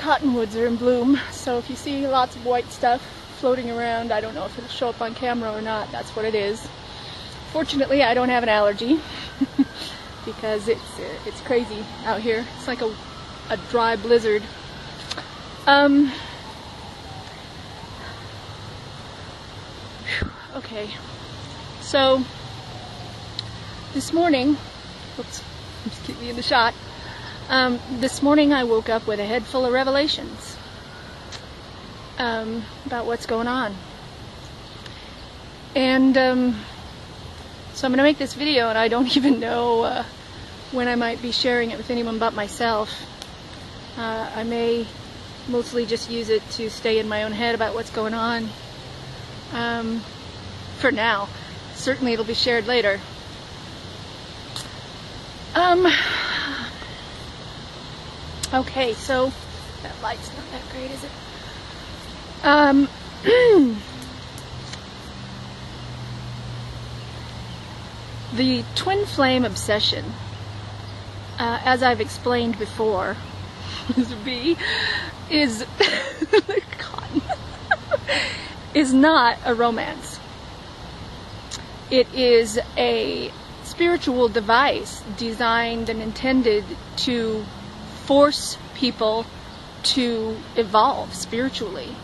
cottonwoods are in bloom, so if you see lots of white stuff floating around, I don't know if it'll show up on camera or not, that's what it is. Fortunately, I don't have an allergy because it's crazy out here. It's like a dry blizzard. Okay, so this morning, oops, just keep me in the shot. This morning I woke up with a head full of revelations about what's going on. And so I'm going to make this video, and I don't even know when I might be sharing it with anyone but myself. I may mostly just use it to stay in my own head about what's going on. For now. Certainly it'll be shared later. Okay, so that light's not that great, is it? The twin flame obsession, as I've explained before, is is not a romance. It is a spiritual device designed and intended to force people to evolve spiritually,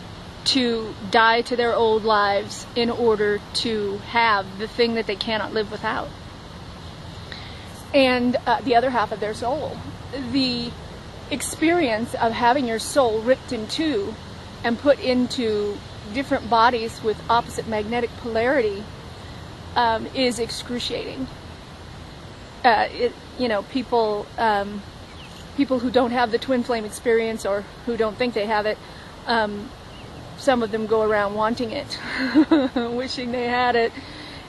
to die to their old lives in order to have the thing that they cannot live without. And the other half of their soul. The experience of having your soul ripped in two and put into different bodies with opposite magnetic polarity is excruciating. People who don't have the twin flame experience, or who don't think they have it, some of them go around wanting it, wishing they had it.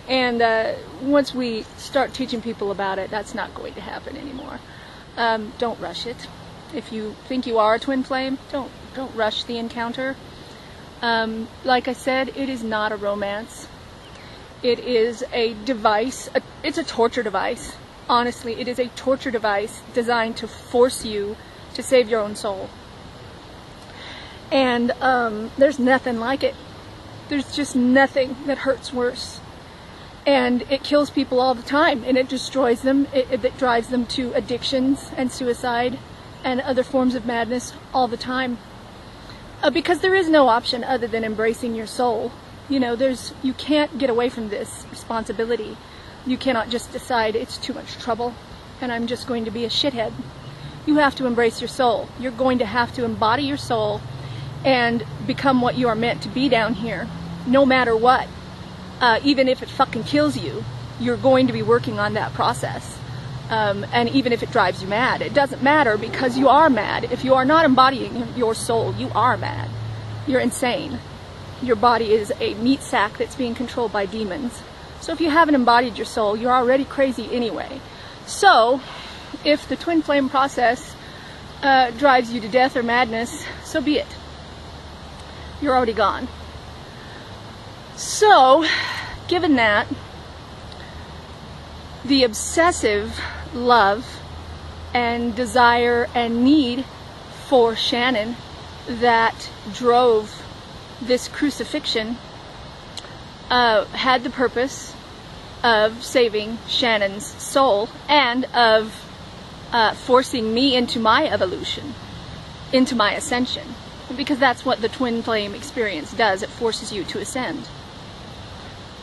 And once we start teaching people about it, that's not going to happen anymore. Don't rush it. If you think you are a twin flame, don't rush the encounter. Like I said, it is not a romance. It is a device. It's a torture device. Honestly, it is a torture device designed to force you to save your own soul. And there's nothing like it. There's just nothing that hurts worse. And it kills people all the time, and it destroys them. It drives them to addictions and suicide and other forms of madness all the time. Because there is no option other than embracing your soul. You know, you can't get away from this responsibility. You cannot just decide it's too much trouble and I'm just going to be a shithead. You have to embrace your soul. You're going to have to embody your soul and become what you are meant to be down here, no matter what. Even if it fucking kills you, you're going to be working on that process. And even if it drives you mad, it doesn't matter, because you are mad. If you are not embodying your soul, you are mad. You're insane. Your body is a meat sack that's being controlled by demons. So if you haven't embodied your soul, you're already crazy anyway. So if the twin flame process drives you to death or madness, so be it. You're already gone. So, given that, the obsessive love and desire and need for Shannon that drove this crucifixion had the purpose of saving Shannon's soul and of forcing me into my evolution, into my ascension. Because that's what the twin flame experience does. It forces you to ascend.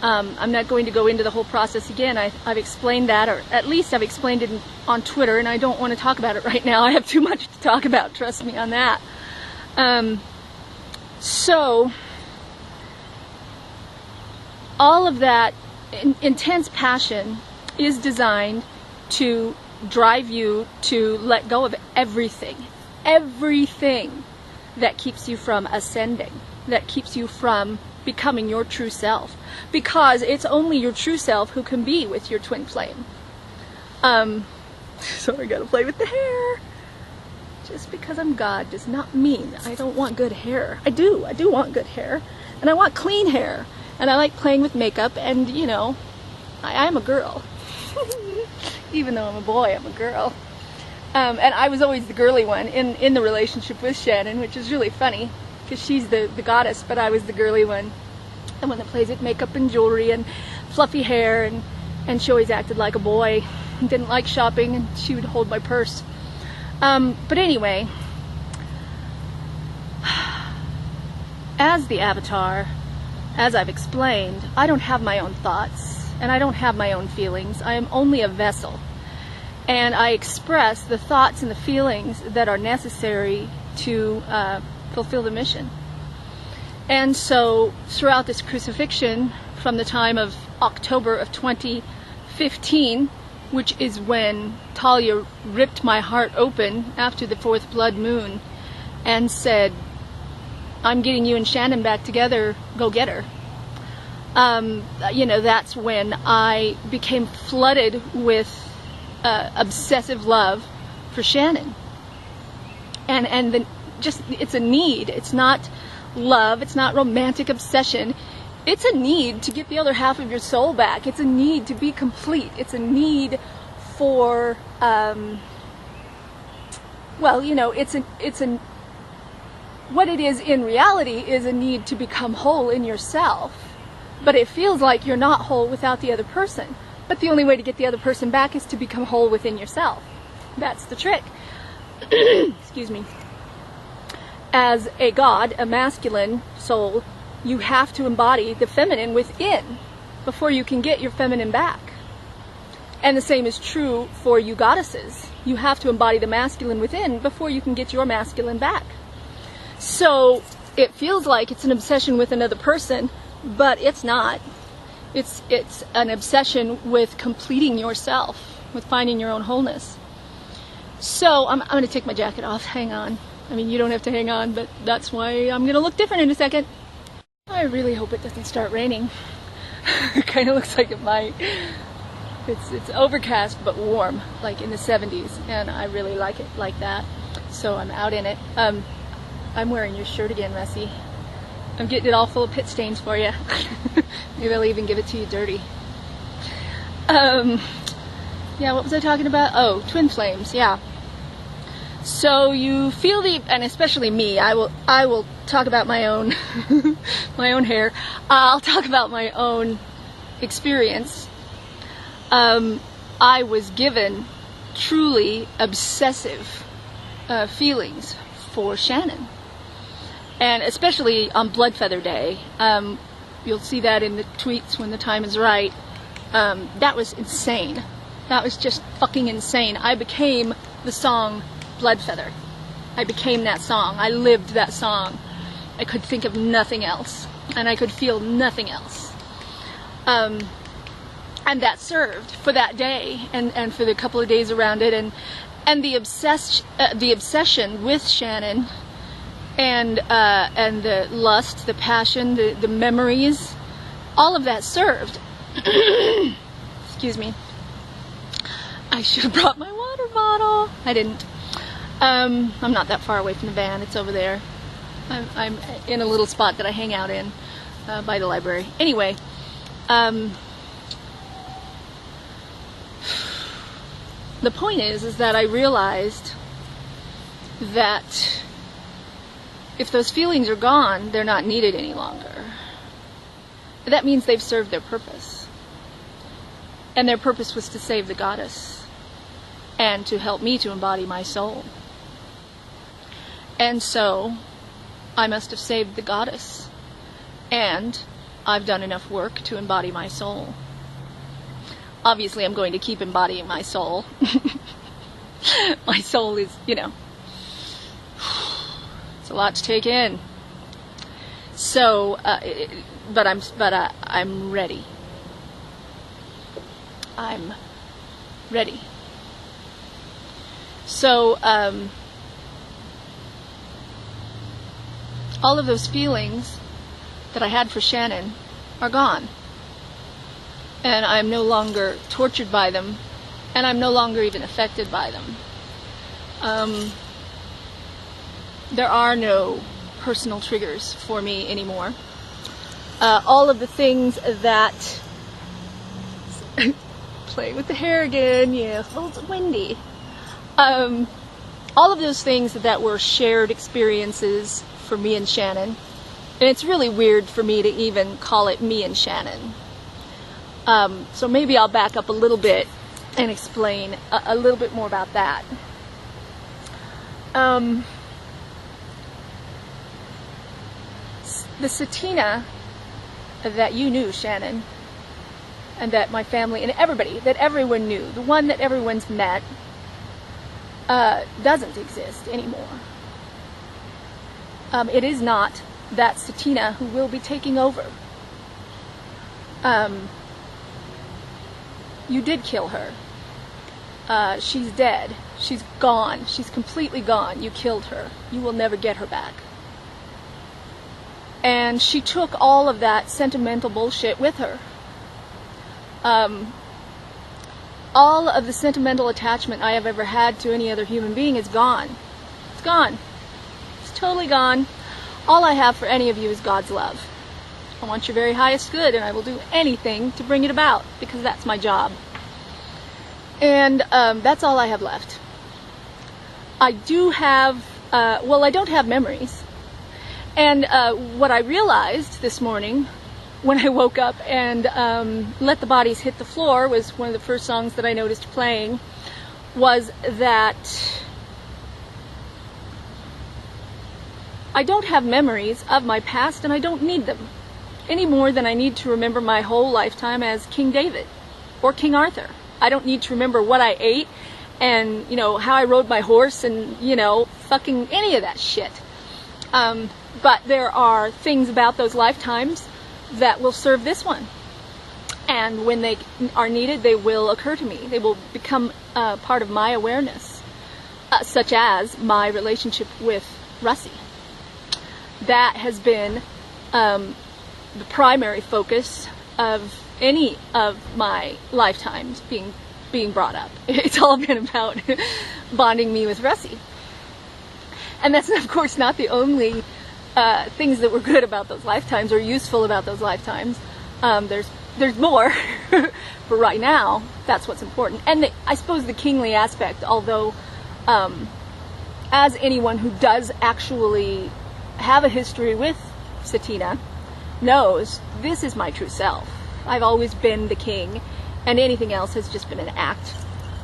I'm not going to go into the whole process again. I've explained that, or at least I've explained it on Twitter, and I don't want to talk about it right now. I have too much to talk about, trust me on that. So, all of that intense passion is designed to drive you to let go of everything that keeps you from ascending, that keeps you from becoming your true self, because it's only your true self who can be with your twin flame. So I gotta play with the hair. Just because I'm God does not mean I don't want good hair. I do want good hair, and I want clean hair, and I like playing with makeup, and you know, I am a girl. Even though I'm a boy, I'm a girl. And I was always the girly one in the relationship with Shannon, which is really funny because she's the goddess, but I was the girly one. The one that plays with makeup and jewelry and fluffy hair, and she always acted like a boy and didn't like shopping, and she would hold my purse. But anyway, as the avatar, as I've explained, I don't have my own thoughts and I don't have my own feelings. I am only a vessel. And I express the thoughts and the feelings that are necessary to fulfill the mission. And so throughout this crucifixion, from the time of October of 2015, which is when Talia ripped my heart open after the fourth blood moon and said, "I'm getting you and Shannon back together, go get her." That's when I became flooded with obsessive love for Shannon, and it's a need. It's not love. It's not romantic obsession. It's a need to get the other half of your soul back. It's a need to be complete. It's a need for what it is in reality is a need to become whole in yourself. But it feels like you're not whole without the other person. But the only way to get the other person back is to become whole within yourself. That's the trick. Excuse me. As a god, a masculine soul, you have to embody the feminine within before you can get your feminine back. And the same is true for you goddesses. You have to embody the masculine within before you can get your masculine back. So it feels like it's an obsession with another person, but it's not. It's an obsession with completing yourself, with finding your own wholeness. So I'm going to take my jacket off. Hang on. I mean, you don't have to hang on, but that's why I'm going to look different in a second. I really hope it doesn't start raining. It kind of looks like it might. It's overcast but warm, like in the 70s, and I really like it like that. So I'm out in it. I'm wearing your shirt again, Messi. I'm getting it all full of pit stains for you. Maybe I'll even give it to you dirty. Yeah, what was I talking about? Oh, twin flames, yeah. So you feel and especially me, I will talk about my own, my own hair. I'll talk about my own experience. I was given truly obsessive feelings for Shannon. And especially on Bloodfeather Day, you'll see that in the tweets when the time is right. That was insane. That was just fucking insane. I became the song Bloodfeather. I became that song. I lived that song. I could think of nothing else, and I could feel nothing else. And that served for that day, and for the couple of days around it, and the obsession with Shannon. And the lust, the passion, the memories, all of that served. Excuse me. I should have brought my water bottle. I didn't. I'm not that far away from the van. It's over there. I'm in a little spot that I hang out in by the library. Anyway, the point is that I realized that if those feelings are gone, they're not needed any longer. That means they've served their purpose. And their purpose was to save the goddess and to help me to embody my soul. And so I must have saved the goddess, and I've done enough work to embody my soul. Obviously, I'm going to keep embodying my soul. My soul is, it's a lot to take in. So, but I'm ready. I'm ready. So, all of those feelings that I had for Shannon are gone. And I'm no longer tortured by them, and I'm no longer even affected by them. There are no personal triggers for me anymore. All of the things that play with the hair again, yes, well, it's windy. All of those things that were shared experiences for me and Shannon. And it's really weird for me to even call it me and Shannon. So maybe I'll back up a little bit and explain a little bit more about that. The Satina that you knew, Shannon, and that my family and everybody, that everyone knew, the one that everyone's met, doesn't exist anymore. It is not that Satina who will be taking over. You did kill her. She's dead. She's gone. She's completely gone. You killed her. You will never get her back. And she took all of that sentimental bullshit with her. All of the sentimental attachment I have ever had to any other human being is gone. It's gone. It's totally gone. All I have for any of you is God's love. I want your very highest good, and I will do anything to bring it about, because that's my job. And that's all I have left. I do have, I don't have memories. And what I realized this morning when I woke up and Let the Bodies Hit the Floor was one of the first songs that I noticed playing, was that I don't have memories of my past, and I don't need them any more than I need to remember my whole lifetime as King David or King Arthur. I don't need to remember what I ate and, how I rode my horse and, fucking any of that shit. But there are things about those lifetimes that will serve this one. And when they are needed, they will occur to me. They will become part of my awareness, such as my relationship with Russie. That has been the primary focus of any of my lifetimes being brought up. It's all been about bonding me with Russie. And that's, of course, not the only things that were good about those lifetimes or useful about those lifetimes. There's more, but right now, that's what's important. And I suppose the kingly aspect, although as anyone who does actually have a history with Satina knows, this is my true self. I've always been the king, and anything else has just been an act.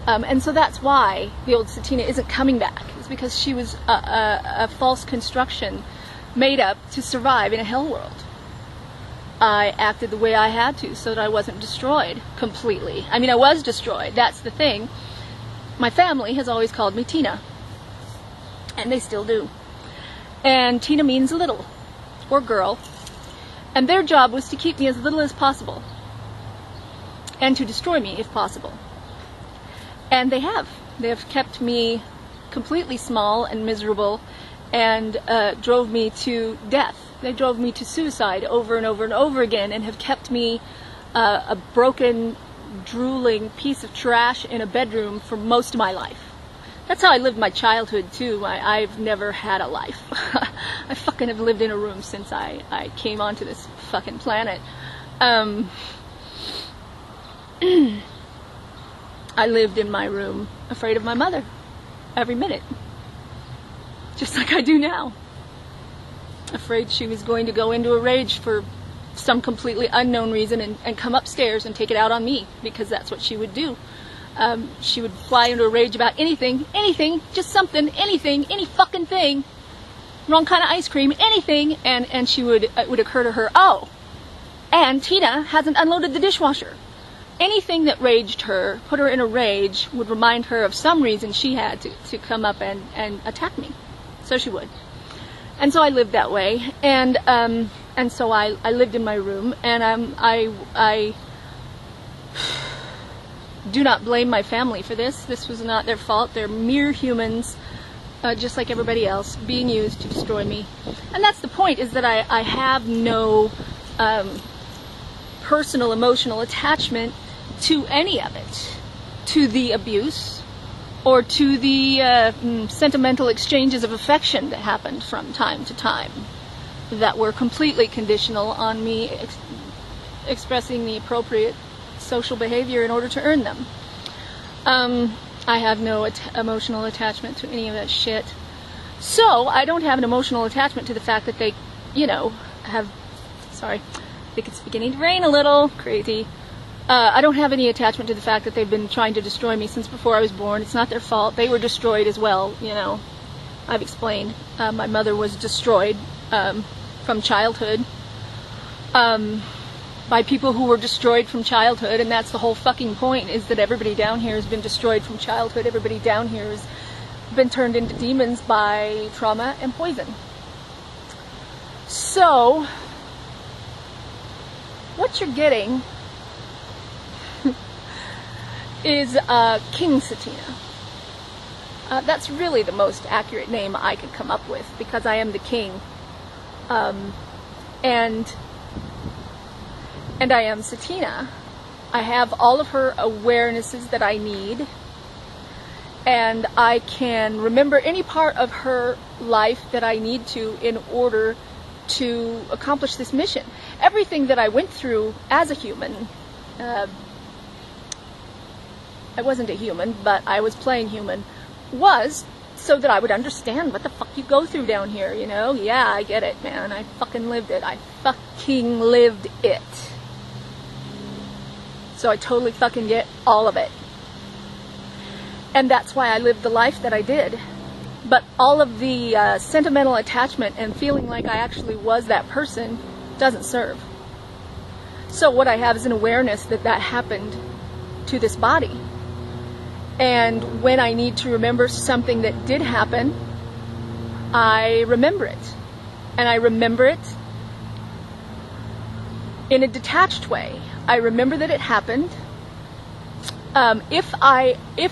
And so that's why the old Satina isn't coming back. It's because she was a false construction made up to survive in a hell world. I acted the way I had to so that I wasn't destroyed completely. I mean, I was destroyed. That's the thing. My family has always called me Tina. And they still do. And Tina means little, or girl. And their job was to keep me as little as possible. And to destroy me, if possible. And they have. They have kept me completely small and miserable, and drove me to death. They drove me to suicide over and over and over again, and have kept me a broken, drooling piece of trash in a bedroom for most of my life. That's how I lived my childhood, too. I've never had a life. I fucking have lived in a room since I came onto this fucking planet. I lived in my room afraid of my mother every minute. Just like I do now. Afraid she was going to go into a rage for some completely unknown reason and come upstairs and take it out on me, because that's what she would do. She would fly into a rage about anything, just something, anything, any fucking thing, wrong kind of ice cream, anything, and it would occur to her, oh, and Tina hasn't unloaded the dishwasher. Anything that raged her, put her in a rage, would remind her of some reason she had to come up and attack me. So she would. And so I lived that way, and so I lived in my room, and I do not blame my family for this. This was not their fault. They're mere humans, just like everybody else, being used to destroy me. And that's the point, is that I have no personal emotional attachment to any of it, to the abuse or to the sentimental exchanges of affection that happened from time to time that were completely conditional on me expressing the appropriate social behavior in order to earn them. I have no emotional attachment to any of that shit. So I don't have an emotional attachment to the fact that they, sorry, I think it's beginning to rain a little, crazy. I don't have any attachment to the fact that they've been trying to destroy me since before I was born. It's not their fault. They were destroyed as well, I've explained. My mother was destroyed from childhood by people who were destroyed from childhood, and that's the whole fucking point, is that everybody down here has been destroyed from childhood. Everybody down here has been turned into demons by trauma and poison. So, what you're getting is King Satina. That's really the most accurate name I could come up with, because I am the king. And I am Satina. I have all of her awarenesses that I need, and I can remember any part of her life that I need to in order to accomplish this mission. Everything that I went through as a human, I wasn't a human, but I was playing human, was so that I would understand what the fuck you go through down here, Yeah, I get it, man. I fucking lived it. I fucking lived it. So I totally fucking get all of it. And that's why I lived the life that I did. But all of the sentimental attachment and feeling like I actually was that person doesn't serve. So what I have is an awareness that that happened to this body. And when I need to remember something that did happen, I remember it. And I remember it in a detached way. I remember that it happened. If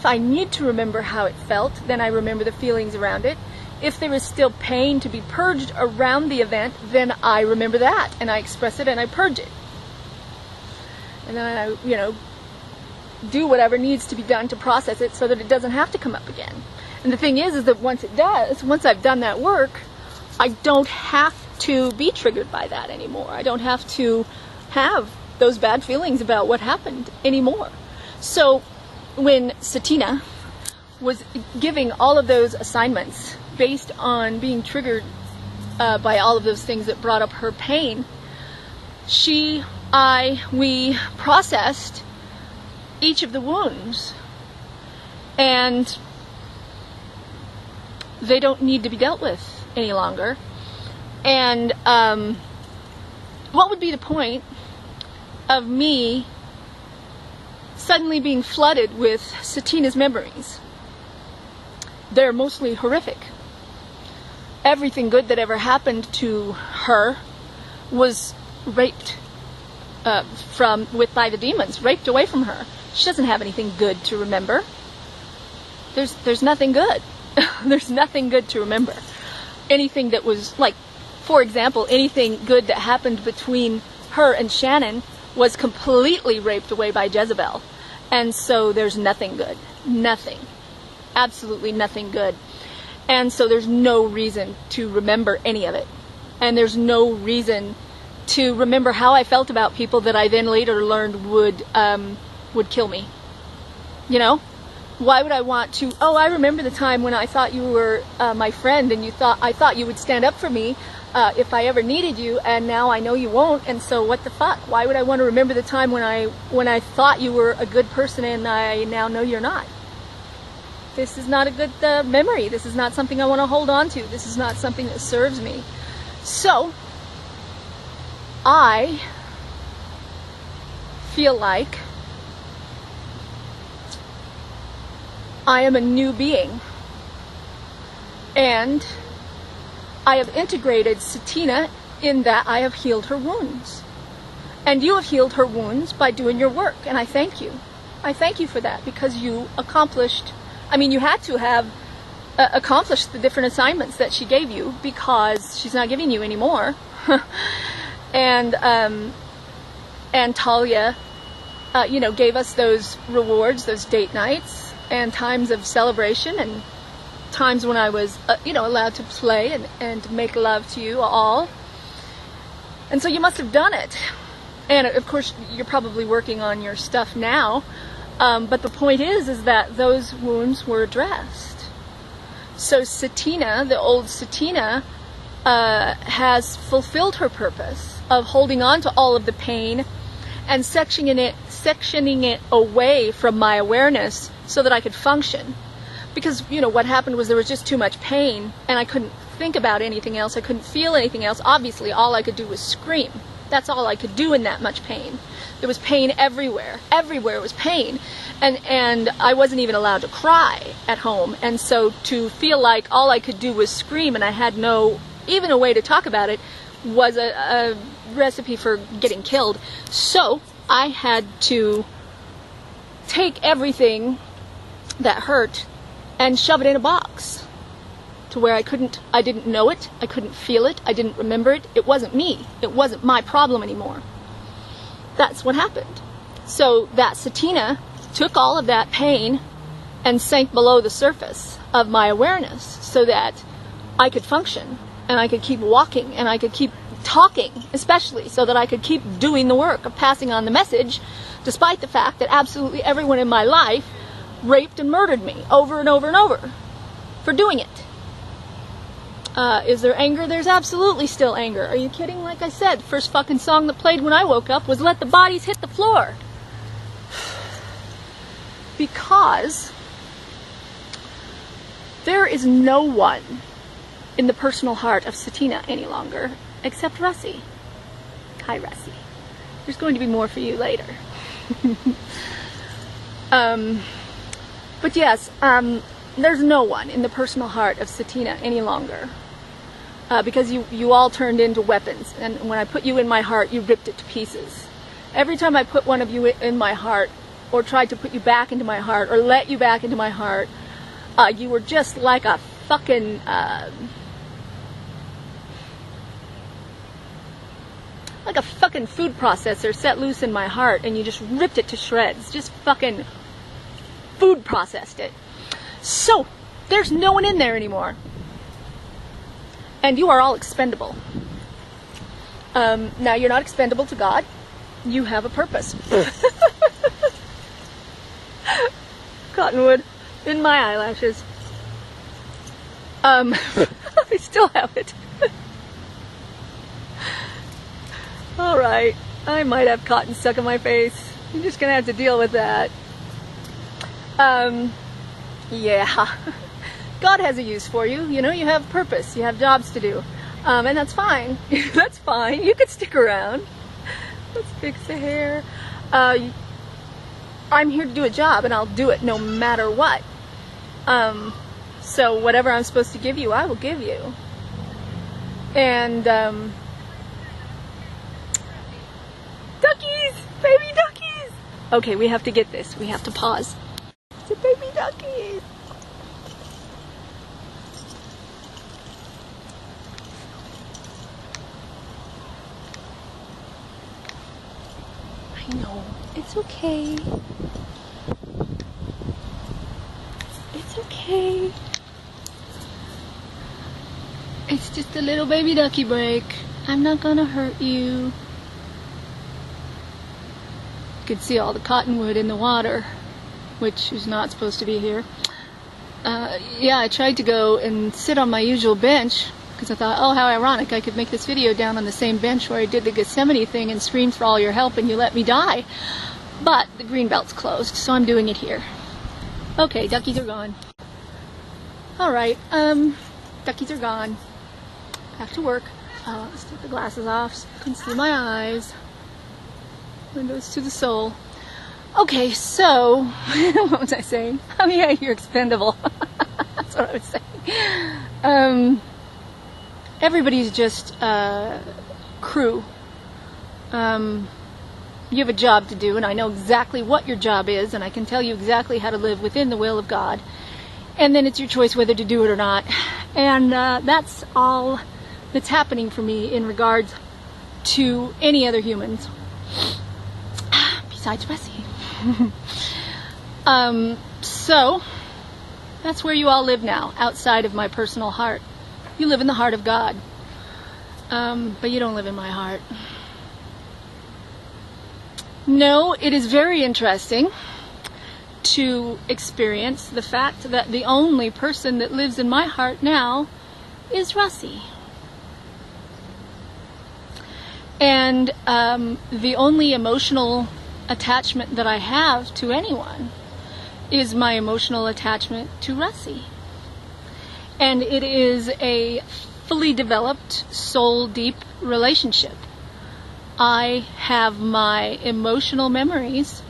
I need to remember how it felt, then I remember the feelings around it. If there is still pain to be purged around the event, then I remember that, and I express it and I purge it. And then I, do whatever needs to be done to process it so that it doesn't have to come up again. And the thing is that once it does, once I've done that work, I don't have to be triggered by that anymore. I don't have to have those bad feelings about what happened anymore. So when Satina was giving all of those assignments based on being triggered by all of those things that brought up her pain, we processed each of the wounds, and they don't need to be dealt with any longer. And what would be the point of me suddenly being flooded with Satina's memories? They're mostly horrific. Everything good that ever happened to her was raped by the demons, raped away from her. She doesn't have anything good to remember. There's nothing good. There's nothing good to remember. Anything that was, like, for example, anything good that happened between her and Shannon was completely raped away by Jezebel. And so there's nothing good. Nothing. Absolutely nothing good. And so there's no reason to remember any of it. And there's no reason to remember how I felt about people that I then later learned would kill me. Why would I want to? Oh, I remember the time when I thought you were my friend, and I thought you would stand up for me if I ever needed you, and now I know you won't. And so what the fuck? Why would I want to remember the time when I thought you were a good person, and I now know you're not? This is not a good memory. This is not something I want to hold on to. This is not something that serves me. So I feel like I am a new being, and I have integrated Satina in that I have healed her wounds. And you have healed her wounds by doing your work, and I thank you. I thank you for that, because you accomplished, you had to have accomplished the different assignments that she gave you, because she's not giving you anymore. And Talia, gave us those rewards, those date nights, and times of celebration, and times when I was, allowed to play and make love to you all. And so you must have done it. And of course, you're probably working on your stuff now. But the point is that those wounds were addressed. So Satina, the old Satina, has fulfilled her purpose of holding on to all of the pain and sectioning it away from my awareness so that I could function. Because, you know, what happened was there was just too much pain and I couldn't think about anything else. I couldn't feel anything else. Obviously, all I could do was scream. That's all I could do in that much pain. There was pain everywhere. Everywhere was pain. And I wasn't even allowed to cry at home. And so to feel like all I could do was scream and I had no, even a way to talk about it, was a recipe for getting killed. So I had to take everything that hurt and shove it in a box to where I didn't know it, I couldn't feel it, I didn't remember it. It wasn't me. It wasn't my problem anymore. That's what happened. So that Satina took all of that pain and sank below the surface of my awareness so that I could function and I could keep walking and I could keep talking, especially so that I could keep doing the work of passing on the message, despite the fact that absolutely everyone in my life raped and murdered me over and over and over for doing it. Is there anger? There's absolutely still anger. Are you kidding? Like I said, the first fucking song that played when I woke up was Let the Bodies Hit the Floor. Because there is no one in the personal heart of Satina any longer except Russie. Hi, Russie. There's going to be more for you later. But yes, there's no one in the personal heart of Satina any longer. Because you all turned into weapons. And when I put you in my heart, you ripped it to pieces. Every time I put one of you in my heart, or tried to put you back into my heart, or let you back into my heart, you were just like a fucking... like a fucking food processor set loose in my heart, and you just ripped it to shreds. Just fucking food processed it. So, there's no one in there anymore. And you are all expendable. Now, you're not expendable to God. You have a purpose. Cottonwood in my eyelashes. I still have it. Alright, I might have cotton stuck in my face. You're just gonna have to deal with that. Yeah. God has a use for you. You know, you have purpose. You have jobs to do. And that's fine. That's fine. You could stick around. Let's fix the hair. I'm here to do a job, and I'll do it no matter what. So whatever I'm supposed to give you, I will give you. And, duckies! Baby duckies! Okay, we have to get this. We have to pause. The baby duckies! I know. It's okay. It's okay. It's just a little baby ducky break. I'm not gonna hurt you. You can see all the cottonwood in the water, which is not supposed to be here. Yeah, I tried to go and sit on my usual bench because I thought, oh, how ironic, I could make this video down on the same bench where I did the Gethsemane thing and screamed for all your help and you let me die. But the greenbelt's closed, so I'm doing it here. Okay, duckies are gone. Alright, duckies are gone. Back to work. Let's take the glasses off so you can see my eyes. Windows to the soul. Okay, so, what was I saying? Oh yeah, you're expendable. That's what I was saying. Everybody's just crew. You have a job to do, and I know exactly what your job is, and I can tell you exactly how to live within the will of God. And then it's your choice whether to do it or not. And that's all that's happening for me in regards to any other humans. Besides Russie. So, that's where you all live now, outside of my personal heart. You live in the heart of God. But you don't live in my heart. No, it is very interesting to experience the fact that the only person that lives in my heart now is Russie. And the only emotional attachment that I have to anyone is my emotional attachment to Russie. And it is a fully developed, soul-deep relationship. I have my emotional memories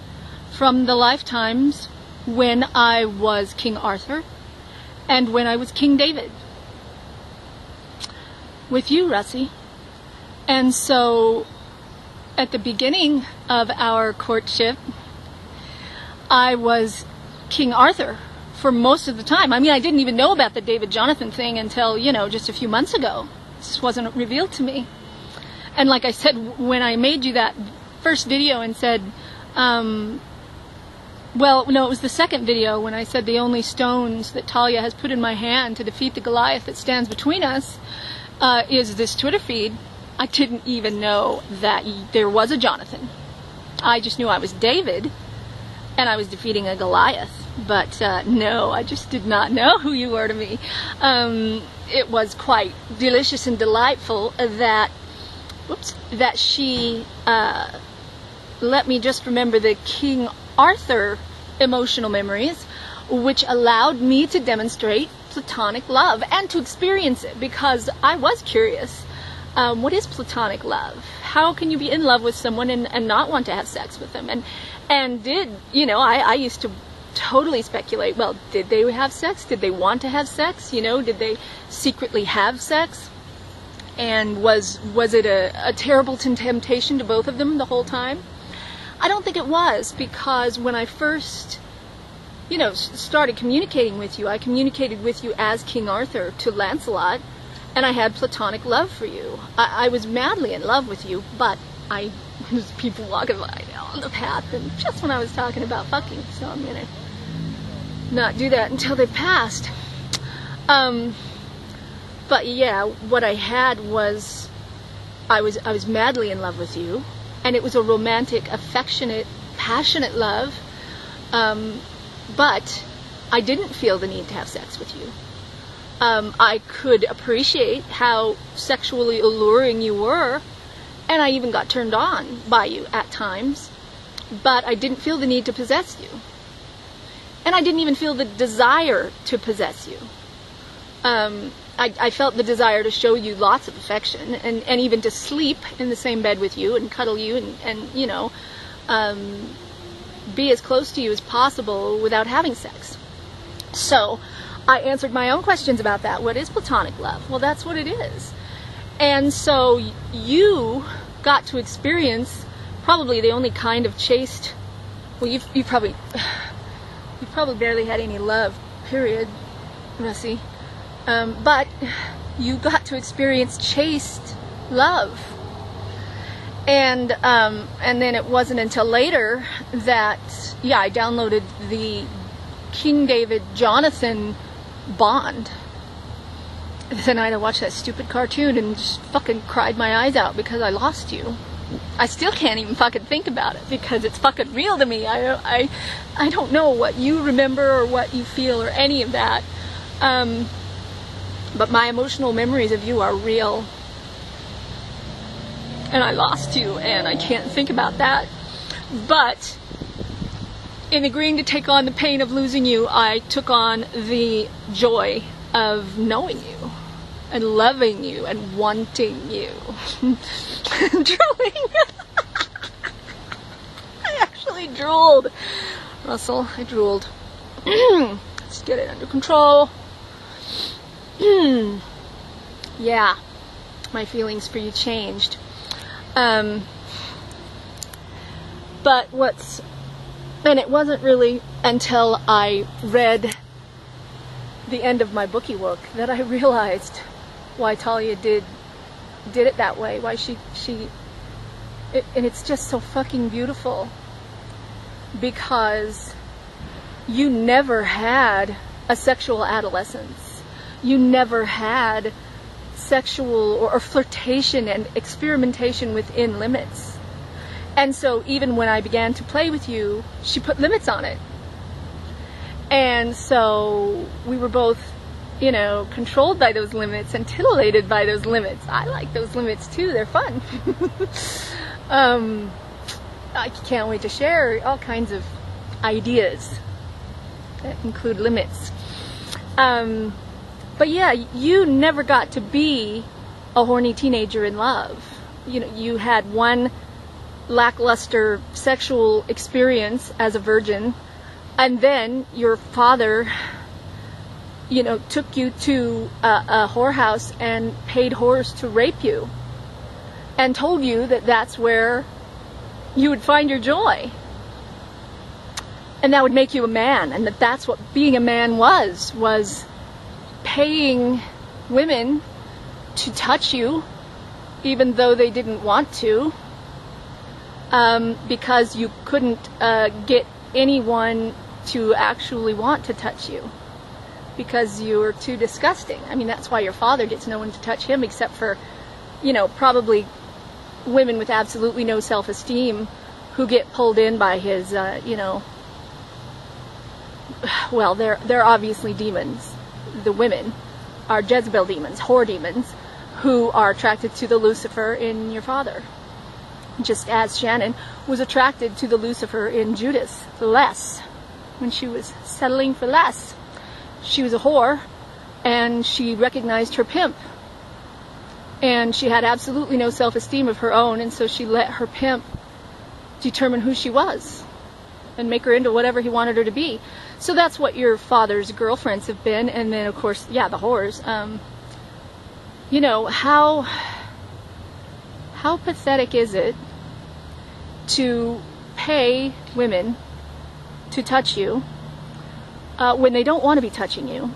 from the lifetimes when I was King Arthur and when I was King David. With you, Russie. And so, at the beginning of our courtship, I was King Arthur for most of the time. I mean, I didn't even know about the David Jonathan thing until, just a few months ago. It just wasn't revealed to me. And like I said, when I made you that first video and said, it was the second video when I said the only stones that Talia has put in my hand to defeat the Goliath that stands between us is this Twitter feed. I didn't even know that there was a Jonathan. I just knew I was David and I was defeating a Goliath. But no, I just did not know who you were to me. It was quite delicious and delightful that she let me just remember the King Arthur emotional memories, which allowed me to demonstrate platonic love and to experience it, because I was curious. What is platonic love? How can you be in love with someone and not want to have sex with them? And I used to totally speculate, well, did they have sex? Did they want to have sex? Did they secretly have sex? And was it a terrible temptation to both of them the whole time? I don't think it was, because when I first, started communicating with you, I communicated with you as King Arthur to Lancelot, and I had platonic love for you. I was madly in love with you, but there's people walking by on the path, and just when I was talking about fucking, so I'm gonna not do that until they've passed. But yeah, what I had was, I was madly in love with you, and it was a romantic, affectionate, passionate love, but I didn't feel the need to have sex with you. I could appreciate how sexually alluring you were, and I even got turned on by you at times, but I didn't feel the need to possess you. And I didn't even feel the desire to possess you. I felt the desire to show you lots of affection, and even to sleep in the same bed with you and cuddle you and be as close to you as possible without having sex. So I answered my own questions about that. What is platonic love? Well, that's what it is. And so you got to experience probably the only kind of chaste, well, you've probably barely had any love, period, Russie. But you got to experience chaste love. And then it wasn't until later that, I downloaded the King David Jonathan Bond the night I watched that stupid cartoon and just fucking cried my eyes out because I lost you. I still can't even fucking think about it because it's fucking real to me. I don't know what you remember or what you feel or any of that. But my emotional memories of you are real. And I lost you, and I can't think about that. But in agreeing to take on the pain of losing you, I took on the joy of knowing you and loving you and wanting you. Drooling. I actually drooled. Russell, I drooled. Let's get it under control. Yeah, my feelings for you changed. But it wasn't really until I read the end of my bookie work that I realized why Talia did it that way, why and it's just so fucking beautiful, because you never had a sexual adolescence. You never had sexual or flirtation and experimentation within limits. And so even when I began to play with you, she put limits on it. And so we were both, you know, controlled by those limits and titillated by those limits. I like those limits too, they're fun. I can't wait to share all kinds of ideas that include limits. But yeah, you never got to be a horny teenager in love. You know, you had one lackluster sexual experience as a virgin, and then your father, you know, took you to a whorehouse and paid whores to rape you, and told you that that's where you would find your joy, and that would make you a man, and that's what being a man was paying women to touch you even though they didn't want to, because you couldn't get anyone to actually want to touch you because you were too disgusting. I mean, that's why your father gets no one to touch him except for, you know, probably women with absolutely no self-esteem who get pulled in by his, you know, well, they're obviously demons. The women are Jezebel demons, whore demons, who are attracted to the Lucifer in your father. Just as Shannon was attracted to the Lucifer in Judas, less, when she was settling for less. She was a whore, and she recognized her pimp. And she had absolutely no self-esteem of her own, and so she let her pimp determine who she was and make her into whatever he wanted her to be. So that's what your father's girlfriends have been, and then, of course, yeah, the whores. You know, how pathetic is it to pay women to touch you when they don't want to be touching you,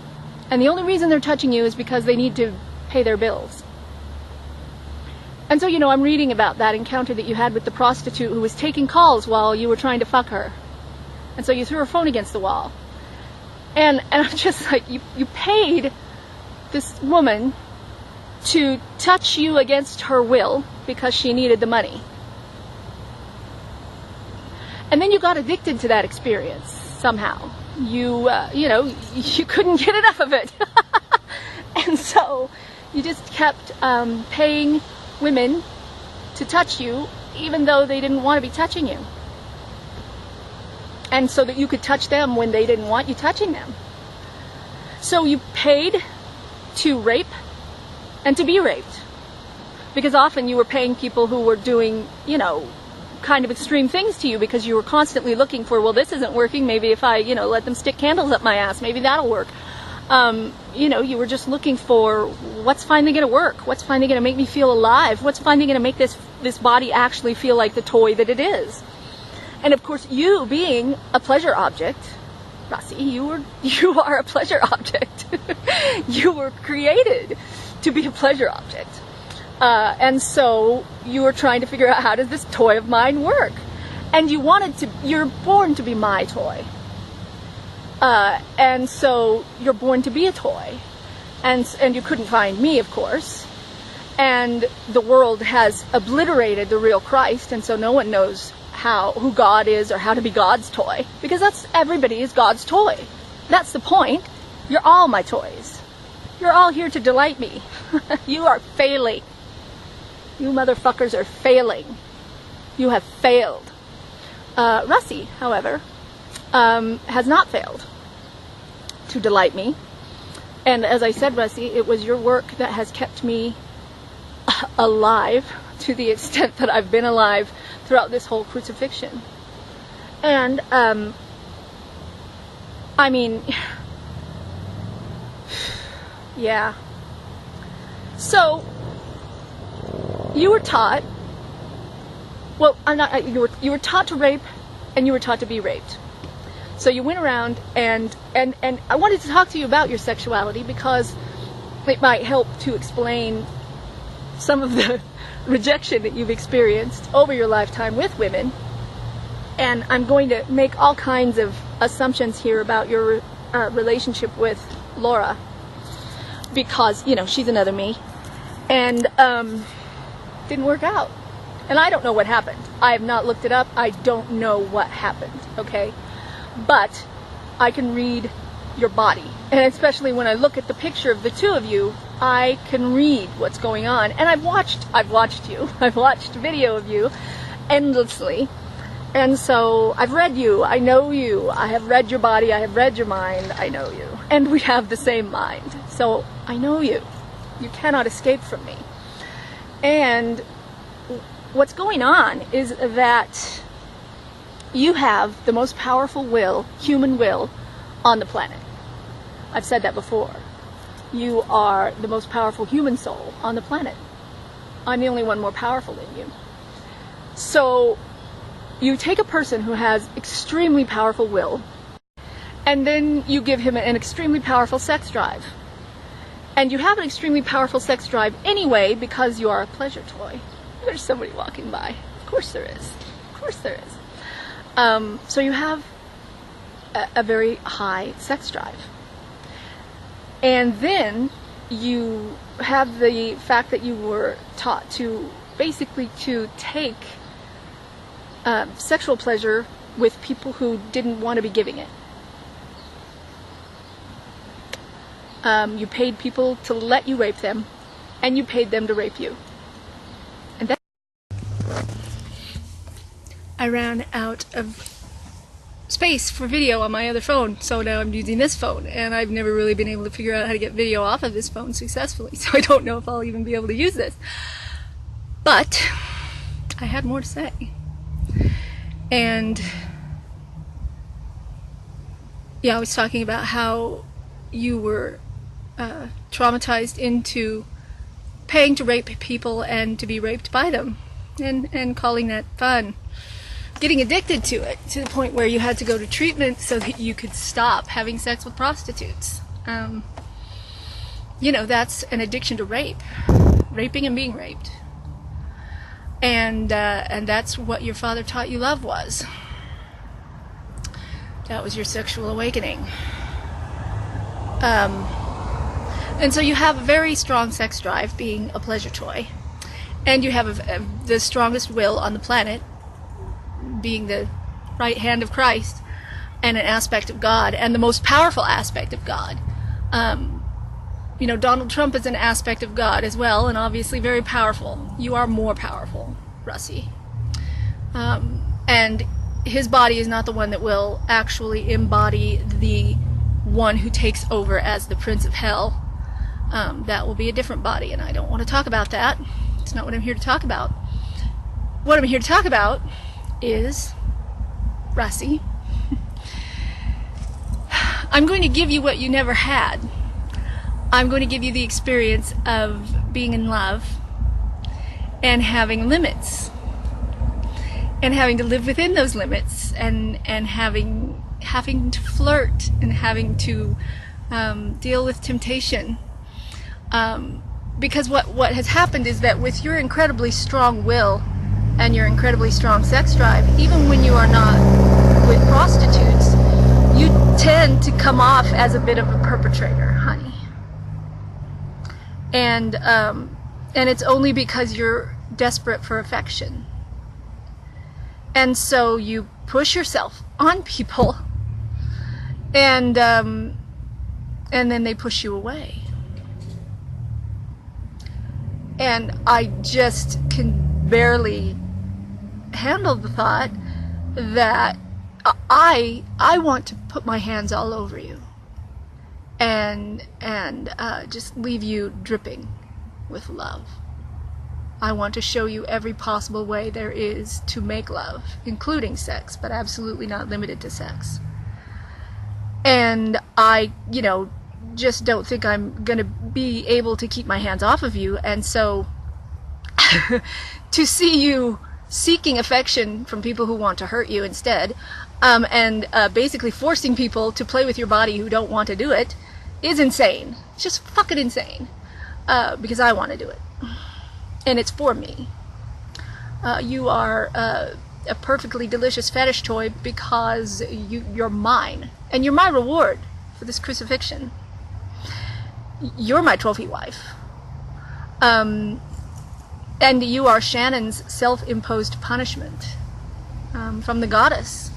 and the only reason they're touching you is because they need to pay their bills. And so, you know, I'm reading about that encounter that you had with the prostitute who was taking calls while you were trying to fuck her. And so you threw her phone against the wall. And I'm just like, you paid this woman to touch you against her will because she needed the money. And then you got addicted to that experience somehow. You know, you couldn't get enough of it. And so you just kept paying women to touch you even though they didn't want to be touching you. And so that you could touch them when they didn't want you touching them. So you paid to rape and to be raped. Because often you were paying people who were doing, you know, kind of extreme things to you because you were constantly looking for, well, this isn't working, maybe if I, you know, let them stick candles up my ass, maybe that'll work. You know, you were just looking for what's finally going to work, what's finally going to make me feel alive, what's finally going to make this body actually feel like the toy that it is. And of course, you being a pleasure object, Rossi, you are a pleasure object. You were created to be a pleasure object. And so you were trying to figure out, how does this toy of mine work? And you're born to be my toy. And so you're born to be a toy. And you couldn't find me, of course. And the world has obliterated the real Christ, and so no one knows who God is or how to be God's toy, because everybody is God's toy. That's the point. You're all my toys. You're all here to delight me. You are failing. You motherfuckers are failing. You have failed. Russie, however, has not failed to delight me. And as I said, Russie, it was your work that has kept me alive to the extent that I've been alive throughout this whole crucifixion. And, I mean, yeah. So, you were taught, well, you were taught to rape, and you were taught to be raped. So you went around, and I wanted to talk to you about your sexuality because it might help to explain some of the rejection that you've experienced over your lifetime with women. And I'm going to make all kinds of assumptions here about your relationship with Laura, because, you know, she's another me, and didn't work out. And I don't know what happened. I have not looked it up. I don't know what happened, okay? But I can read your body. And especially when I look at the picture of the two of you, I can read what's going on. And I've watched you. I've watched video of you endlessly. And so I've read you. I know you. I have read your body. I have read your mind. I know you. And we have the same mind. So I know you. You cannot escape from me. And what's going on is that you have the most powerful will, human will, on the planet. I've said that before. You are the most powerful human soul on the planet. I'm the only one more powerful than you. So you take a person who has extremely powerful will, and then you give him an extremely powerful sex drive. And you have an extremely powerful sex drive anyway because you are a pleasure toy. There's somebody walking by. Of course there is. Of course there is. So you have a very high sex drive. And then you have the fact that you were taught to basically to take sexual pleasure with people who didn't want to be giving it. You paid people to let you rape them, and you paid them to rape you. And that I ran out of space for video on my other phone, so now I'm using this phone, and I've never really been able to figure out how to get video off of this phone successfully, so I don't know if I'll even be able to use this. But I had more to say. And yeah, I was talking about how you were traumatized into paying to rape people and to be raped by them, and calling that fun. Getting addicted to it to the point where you had to go to treatment so that you could stop having sex with prostitutes. You know, that's an addiction to rape. Raping and being raped. And that's what your father taught you love was. That was your sexual awakening. And so you have a very strong sex drive, being a pleasure toy. And you have the strongest will on the planet, being the right hand of Christ, and an aspect of God, and the most powerful aspect of God. You know, Donald Trump is an aspect of God as well, and obviously very powerful. You are more powerful, Russie. And his body is not the one that will actually embody the one who takes over as the Prince of Hell. That will be a different body, and I don't want to talk about that. It's not what I'm here to talk about. What I'm here to talk about is Russie. I'm going to give you what you never had. I'm going to give you the experience of being in love and having limits, and having to live within those limits, and having to flirt, and having to deal with temptation. Because what has happened is that with your incredibly strong will and your incredibly strong sex drive, even when you are not with prostitutes, you tend to come off as a bit of a perpetrator, honey. And it's only because you're desperate for affection. And so you push yourself on people, and then they push you away. And I just can barely handle the thought that I want to put my hands all over you and just leave you dripping with love. I want to show you every possible way there is to make love, including sex, but absolutely not limited to sex. And I, you know, just don't think I'm going to be able to keep my hands off of you. And so to see you seeking affection from people who want to hurt you instead, and basically forcing people to play with your body who don't want to do it, is insane. It's just fucking insane. Because I want to do it. And it's for me. You are a perfectly delicious fetish toy because you're mine. And you're my reward for this crucifixion. You're my trophy wife. And you are Shannon's self-imposed punishment from the goddess.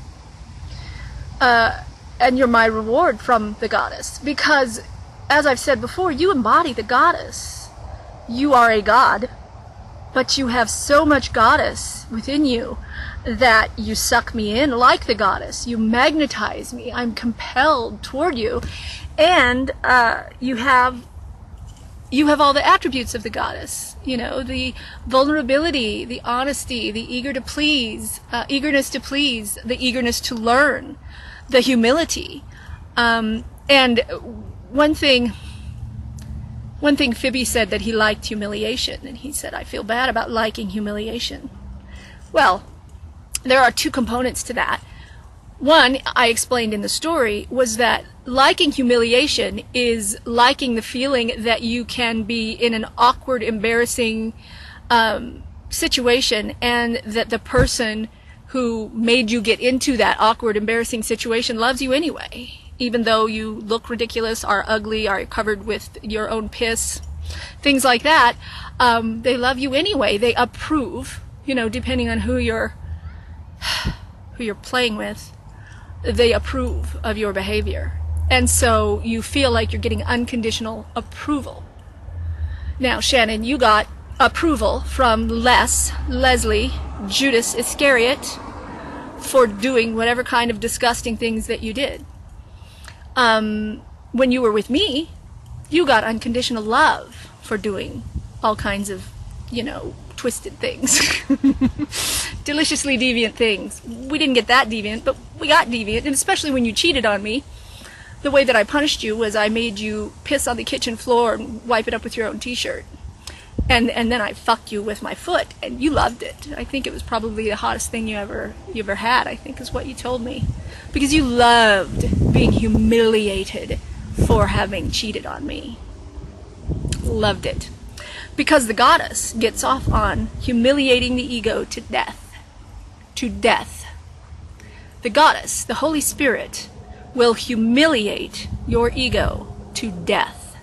and you're my reward from the goddess. Because, as I've said before, you embody the goddess. You are a god, but you have so much goddess within you that you suck me in like the goddess. You magnetize me. I'm compelled toward you. And you have all the attributes of the goddess. You know, the vulnerability, the honesty, the eagerness to please, the eagerness to learn, the humility. And one thing Phoebe said, that he liked humiliation, and he said, I feel bad about liking humiliation. Well, there are two components to that. One, I explained in the story, was that liking humiliation is liking the feeling that you can be in an awkward, embarrassing situation, and that the person who made you get into that awkward, embarrassing situation loves you anyway. Even though you look ridiculous, are ugly, are covered with your own piss, things like that, they love you anyway. They approve, you know, depending on who you're playing with, they approve of your behavior. And so you feel like you're getting unconditional approval. Now, Shannon, you got approval from Leslie, Judas Iscariot, for doing whatever kind of disgusting things that you did. When you were with me, you got unconditional love for doing all kinds of, you know, twisted things. Deliciously deviant things. We didn't get that deviant, but we got deviant, and especially when you cheated on me. The way that I punished you was I made you piss on the kitchen floor and wipe it up with your own t-shirt. And then I fucked you with my foot, and you loved it. I think it was probably the hottest thing you ever had, I think is what you told me. Because you loved being humiliated for having cheated on me. Loved it. Because the goddess gets off on humiliating the ego to death. To death. The goddess, the Holy Spirit, will humiliate your ego to death.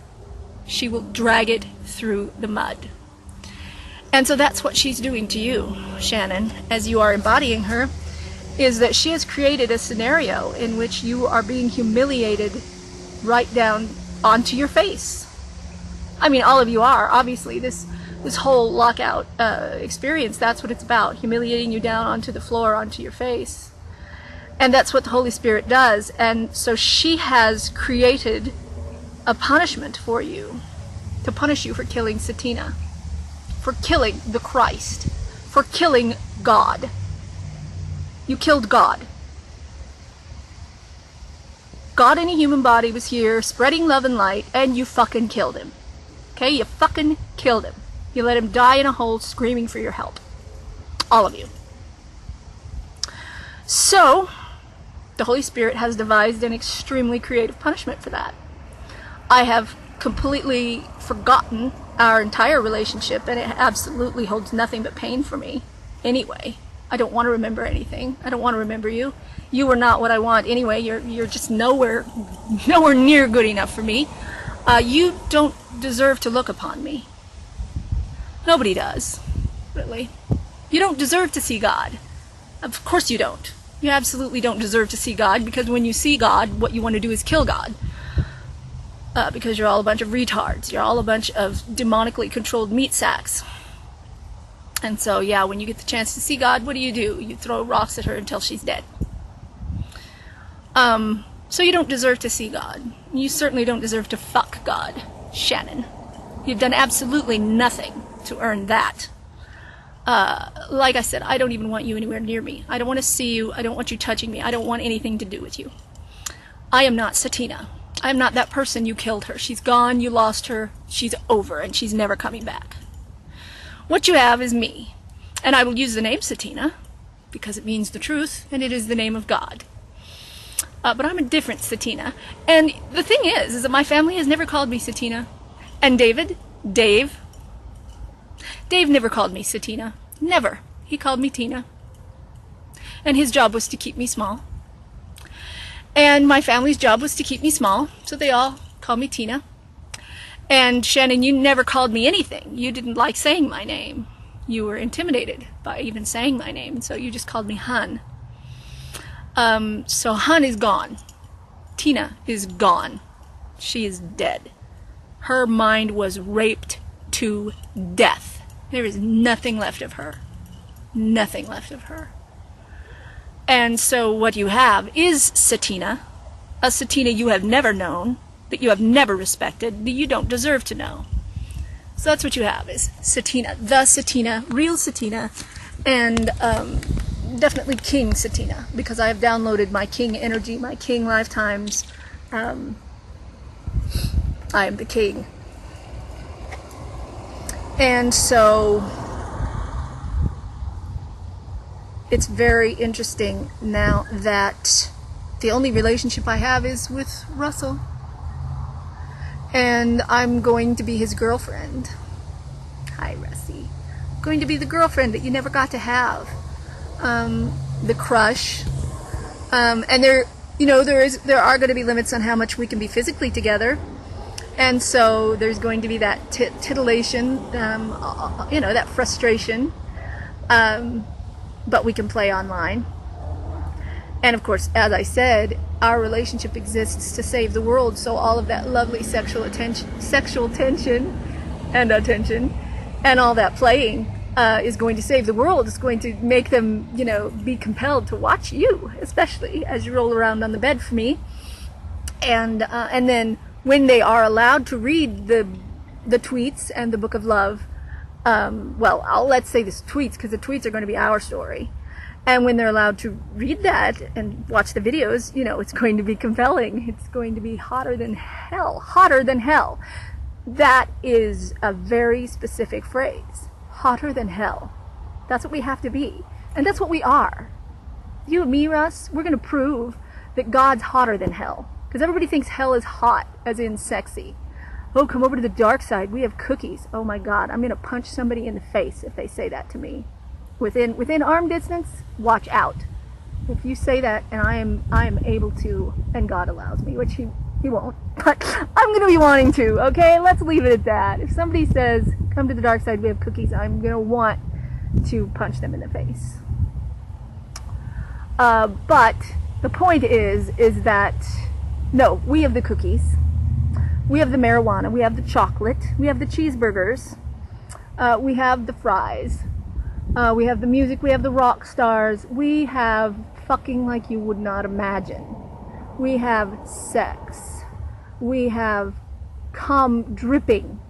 She will drag it through the mud. And so that's what she's doing to you, Shannon, as you are embodying her, is that she has created a scenario in which you are being humiliated right down onto your face. I mean, all of you are, obviously. This whole lockout experience, that's what it's about, humiliating you down onto the floor, onto your face. And that's what the Holy Spirit does. And so she has created a punishment for you, to punish you for killing Satina, for killing the Christ, for killing God. You killed God. God in a human body was here, spreading love and light, and you fucking killed him. Okay, you fucking killed him. You let him die in a hole screaming for your help. All of you. So, the Holy Spirit has devised an extremely creative punishment for that. I have completely forgotten our entire relationship, and it absolutely holds nothing but pain for me. Anyway, I don't want to remember anything. I don't want to remember you. You are not what I want anyway. You're just nowhere near good enough for me. You don't deserve to look upon me. Nobody does, really. You don't deserve to see God. Of course you don't. You absolutely don't deserve to see God, because when you see God, what you want to do is kill God. Because you're all a bunch of retards. You're all a bunch of demonically controlled meat sacks. And so, yeah, when you get the chance to see God, what do? You throw rocks at her until she's dead. So you don't deserve to see God. You certainly don't deserve to fuck God, Shannon. You've done absolutely nothing to earn that. Like I said, I don't even want you anywhere near me. I don't want to see you. I don't want you touching me. I don't want anything to do with you. I am not Satina. I am not that person. You killed her. She's gone. You lost her. She's over, and she's never coming back. What you have is me. And I will use the name Satina, because it means the truth, and it is the name of God. But I'm a different Satina. And the thing is that my family has never called me Satina. And Dave never called me Satina. Never. He called me Tina. And his job was to keep me small. And my family's job was to keep me small, so they all call me Tina. And Shannon, you never called me anything. You didn't like saying my name. You were intimidated by even saying my name, so you just called me Hun. So Hun is gone. Tina is gone. She is dead. Her mind was raped to death. There is nothing left of her. Nothing left of her. And so what you have is Satina, a Satina you have never known, that you have never respected, that you don't deserve to know. So that's what you have, is Satina, the Satina, real Satina, and definitely King Satina, because I have downloaded my King energy, my King lifetimes. I am the King. And so it's very interesting now that the only relationship I have is with Russell. And I'm going to be his girlfriend. Hi, Russie. I'm going to be the girlfriend that you never got to have. The crush. And there are going to be limits on how much we can be physically together. And so there's going to be that titillation, that frustration. But we can play online. And of course, as I said, our relationship exists to save the world, so all of that lovely sexual tension and attention and all that playing is going to save the world. It's going to make them, be compelled to watch you, especially as you roll around on the bed for me. And then when they are allowed to read the tweets and the Book of Love, let's say this tweets, because the tweets are going to be our story. And when they're allowed to read that and watch the videos, it's going to be compelling. It's going to be hotter than hell. Hotter than hell. That is a very specific phrase. Hotter than hell. That's what we have to be. And that's what we are. You and me, Russ, we're going to prove that God's hotter than hell. Because everybody thinks hell is hot, as in sexy. Oh, come over to the dark side. We have cookies. Oh my God, I'm going to punch somebody in the face if they say that to me. Within arm distance, watch out. If you say that, and I am able to, and God allows me, which he won't, but I'm going to be wanting to, okay? Let's leave it at that. If somebody says, come to the dark side, we have cookies, I'm going to want to punch them in the face. But the point is that, no, we have the cookies. We have the marijuana, we have the chocolate, we have the cheeseburgers, we have the fries, we have the music, we have the rock stars, we have fucking like you would not imagine. We have sex. We have cum dripping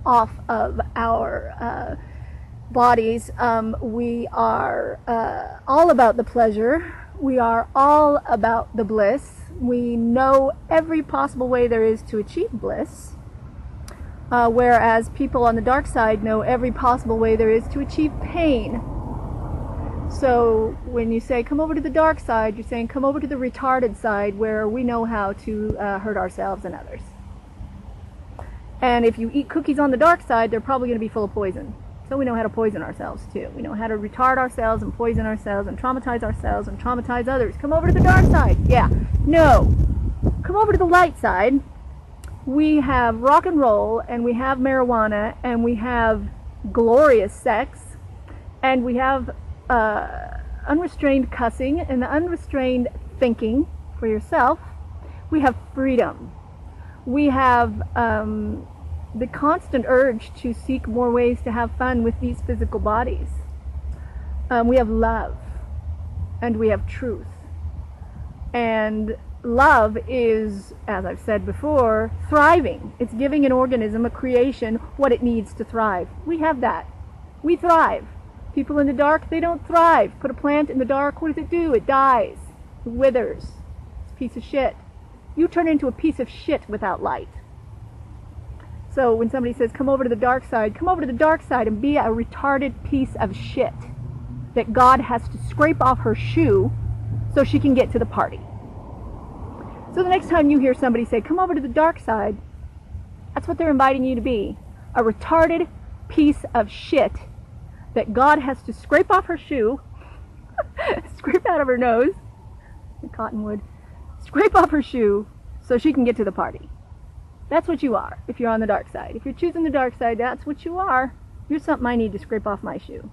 off of our bodies. We are all about the pleasure. We are all about the bliss. We know every possible way there is to achieve bliss, whereas people on the dark side know every possible way there is to achieve pain. So when you say come over to the dark side, you're saying come over to the retarded side where we know how to hurt ourselves and others. And if you eat cookies on the dark side, they're probably going to be full of poison. So we know how to poison ourselves too. We know how to retard ourselves and poison ourselves and traumatize others. Come over to the dark side. Yeah. No. Come over to the light side. We have rock and roll, and we have marijuana, and we have glorious sex, and we have unrestrained cussing and unrestrained thinking for yourself. We have freedom. We have the constant urge to seek more ways to have fun with these physical bodies. We have love, and we have truth. And love is, as I've said before, thriving. It's giving an organism, a creation, what it needs to thrive. We have that. We thrive. People in the dark, they don't thrive. Put a plant in the dark, what does it do? It dies. It withers. It's a piece of shit. You turn into a piece of shit without light. So when somebody says, come over to the dark side and be a retarded piece of shit that God has to scrape off her shoe so she can get to the party. So the next time you hear somebody say, come over to the dark side, that's what they're inviting you to be. A retarded piece of shit that God has to scrape off her shoe, scrape out of her nose, the cottonwood, scrape off her shoe so she can get to the party. That's what you are if you're on the dark side. If you're choosing the dark side, that's what you are. You're something I need to scrape off my shoe.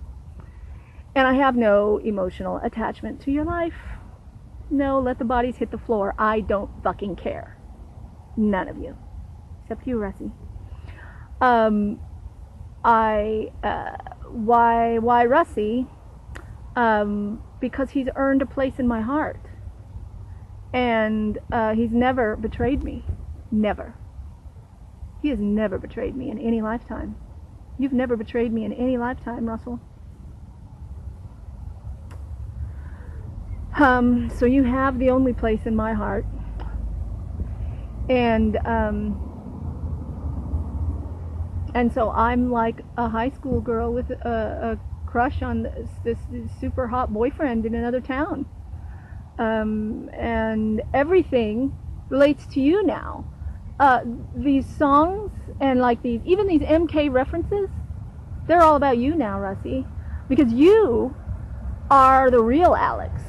And I have no emotional attachment to your life. No, let the bodies hit the floor. I don't fucking care. None of you. Except you, Russie. Why Russie? Because he's earned a place in my heart. And he's never betrayed me. Never. He has never betrayed me in any lifetime. You've never betrayed me in any lifetime, Russell. So you have the only place in my heart. And so I'm like a high school girl with a crush on this super hot boyfriend in another town. And everything relates to you now. These songs and like even these MK references, they're all about you now, Russie. Because you are the real Alex.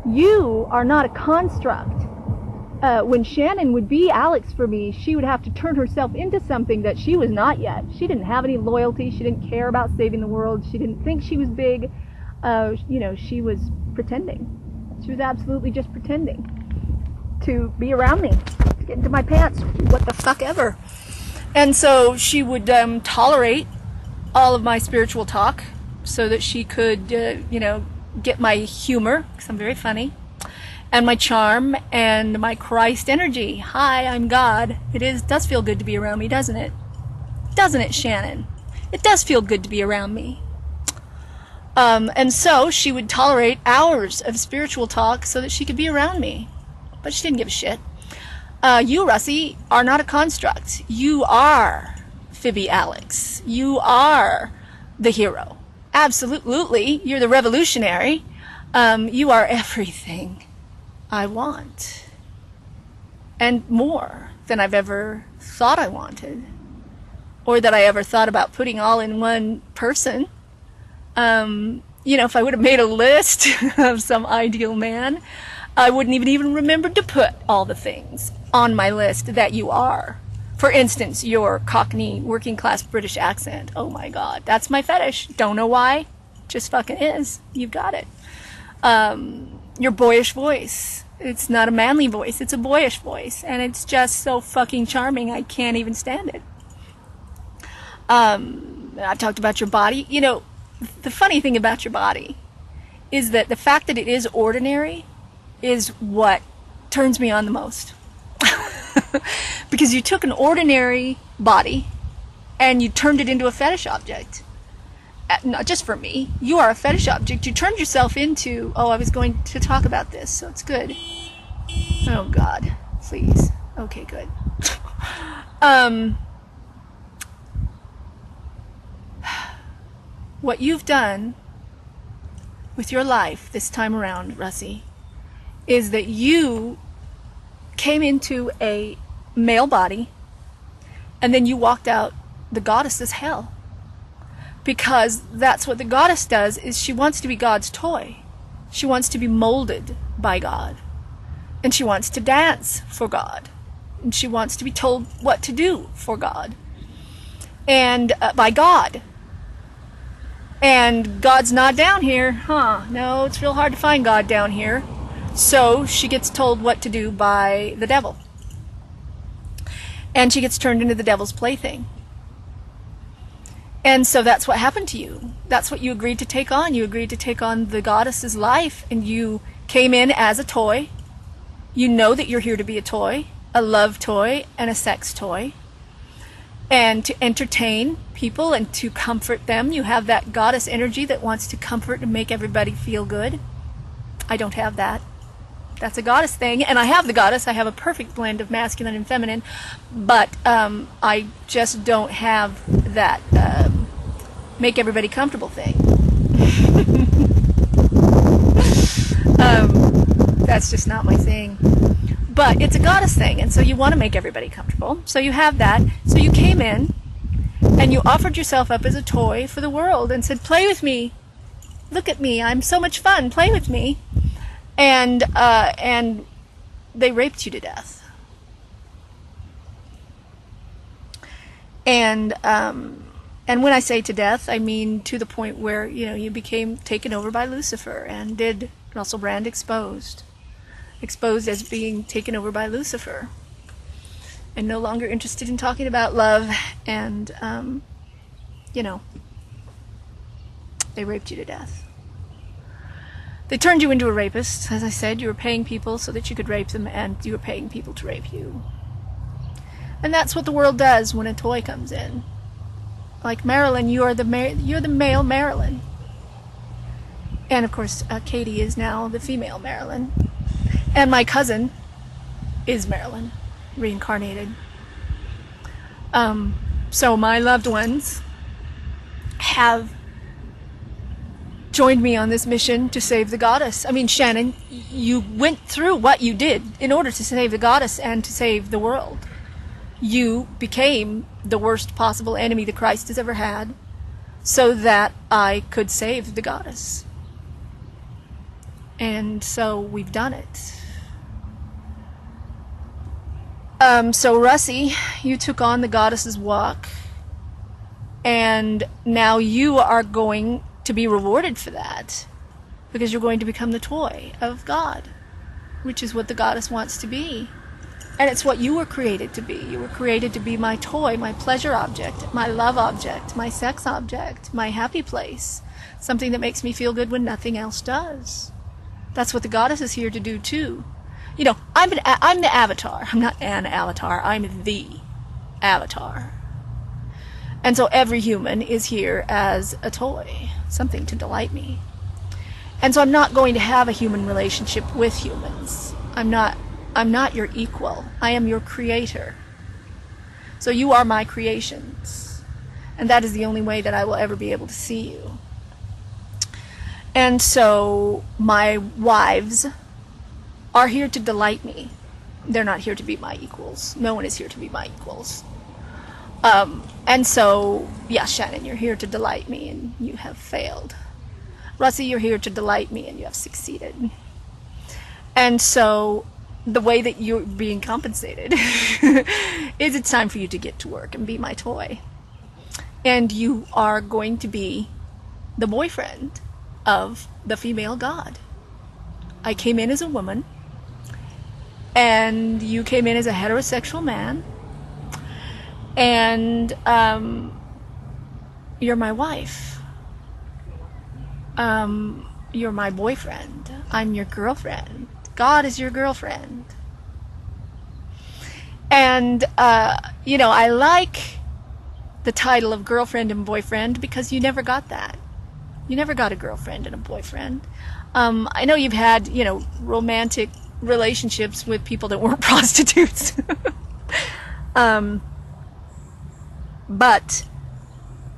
You are not a construct. When Shannon would be Alex for me, she would have to turn herself into something that she was not yet. She didn't have any loyalty. She didn't care about saving the world. She didn't think she was big. She was pretending. She was absolutely just pretending to be around me, to get into my pants, what the fuck ever. And so she would tolerate all of my spiritual talk so that she could, get my humor, because I'm very funny, and my charm, and my Christ energy. Hi, I'm God. It does feel good to be around me, doesn't it? Doesn't it, Shannon? It does feel good to be around me. And so she would tolerate hours of spiritual talk so that she could be around me. But she didn't give a shit. You, Russie, are not a construct. You are Phoebe Alex. You are the hero. Absolutely. You're the revolutionary. You are everything I want. And more than I've ever thought I wanted. Or that I ever thought about putting all in one person. If I would have made a list of some ideal man, I wouldn't even remember to put all the things on my list that you are. For instance, your Cockney working class British accent. Oh my God, that's my fetish. Don't know why, just fucking is. You've got it. Your boyish voice. It's not a manly voice, it's a boyish voice. And it's just so fucking charming, I can't even stand it. I've talked about your body. The funny thing about your body is that the fact that it is ordinary is what turns me on the most. Because you took an ordinary body and you turned it into a fetish object. Not just for me. You are a fetish object. You turned yourself into... Oh, I was going to talk about this, so it's good. Oh, God. Please. Okay, good. What you've done with your life this time around, Russie, is that you came into a male body and then you walked out the goddess's hell. Because that's what the goddess does, is she wants to be God's toy. She wants to be molded by God. And she wants to dance for God. And she wants to be told what to do for God. And by God. And God's not down here. No, it's real hard to find God down here. So she gets told what to do by the devil. And she gets turned into the devil's plaything. And so that's what happened to you. That's what you agreed to take on. You agreed to take on the goddess's life, and you came in as a toy. You know that you're here to be a toy, a love toy, and a sex toy. And to entertain people and to comfort them. You have that goddess energy that wants to comfort and make everybody feel good. I don't have that. That's a goddess thing, and I have the goddess. I have a perfect blend of masculine and feminine, but I just don't have that make everybody comfortable thing. That's just not my thing. But it's a goddess thing, and so you want to make everybody comfortable. So you have that. So you came in, and you offered yourself up as a toy for the world and said, play with me. Look at me. I'm so much fun. Play with me. And they raped you to death. And when I say to death, I mean to the point where, you became taken over by Lucifer and did Russell Brand Exposed. exposed as being taken over by Lucifer, and no longer interested in talking about love, and, you know, they raped you to death. They turned you into a rapist. As I said, you were paying people so that you could rape them, and you were paying people to rape you. And that's what the world does when a toy comes in. Like Marilyn, you're the male Marilyn. And of course, Katie is now the female Marilyn. And my cousin is Marilyn, reincarnated. So my loved ones have joined me on this mission to save the goddess. I mean, Shannon, you went through what you did in order to save the goddess and to save the world. You became the worst possible enemy that Christ has ever had so that I could save the goddess. And so we've done it. So Russie, you took on the goddess's walk, and now you are going to be rewarded for that, because you're going to become the toy of God, which is what the goddess wants to be. And it's what you were created to be. You were created to be my toy, my pleasure object, my love object, my sex object, my happy place, something that makes me feel good when nothing else does. That's what the goddess is here to do too. You know, I'm the avatar. I'm not an avatar. I'm the avatar. And so every human is here as a toy, something to delight me. And so I'm not going to have a human relationship with humans. I'm not your equal. I am your creator. So you are my creations. And that is the only way that I will ever be able to see you. And so my wives are here to delight me. They're not here to be my equals. No one is here to be my equals. And so, yeah, Shannon, you're here to delight me, and you have failed. Russie, you're here to delight me, and you have succeeded. And so, the way that you're being compensated is it's time for you to get to work and be my toy. And you are going to be the boyfriend of the female god. I came in as a woman, and you came in as a heterosexual man, and you're my wife. You're my boyfriend. I'm your girlfriend. God is your girlfriend. And, you know, I like the title of girlfriend and boyfriend because you never got that. You never got a girlfriend and a boyfriend. I know you've had, you know, romantic relationships with people that weren't prostitutes. But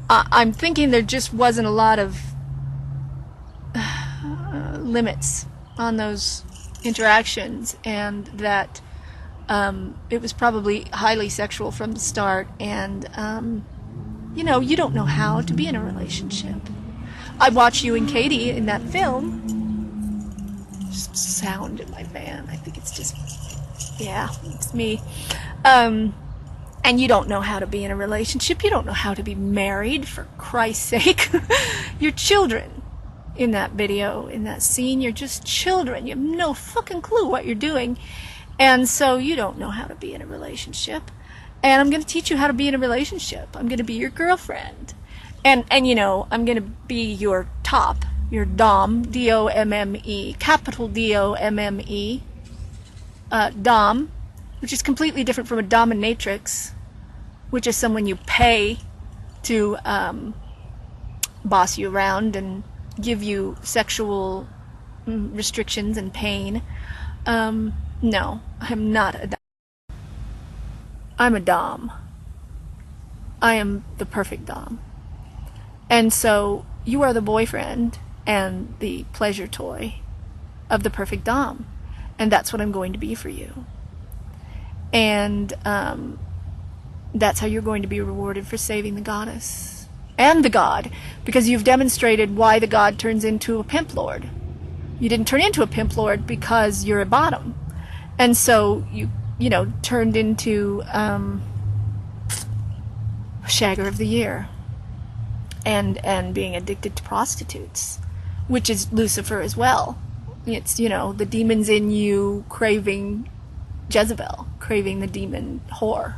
I'm thinking there just wasn't a lot of limits on those interactions, and that it was probably highly sexual from the start, and you know, you don't know how to be in a relationship. I watched you and Katie in that film. Just sound in my van. I think it's just, yeah, it's me. And you don't know how to be in a relationship. You don't know how to be married, for Christ's sake. You're children in that video, in that scene. You're just children. You have no fucking clue what you're doing. And so you don't know how to be in a relationship. And I'm going to teach you how to be in a relationship. I'm going to be your girlfriend. And you know, I'm going to be your top, your Dom, D-O-M-M-E, capital D-O-M-M-E, Dom, which is completely different from a dominatrix, which is someone you pay to boss you around and give you sexual restrictions and pain. No, I'm not a Dom. I'm a Dom. I am the perfect Dom. And so you are the boyfriend and the pleasure toy of the perfect Dom. And that's what I'm going to be for you. And that's how you're going to be rewarded for saving the goddess and the god, because you've demonstrated why the god turns into a pimp lord. You didn't turn into a pimp lord because you're a bottom. And so you know, turned into Shagger of the Year and being addicted to prostitutes, which is Lucifer as well. It's, you know, the demons in you craving Jezebel, craving the demon whore,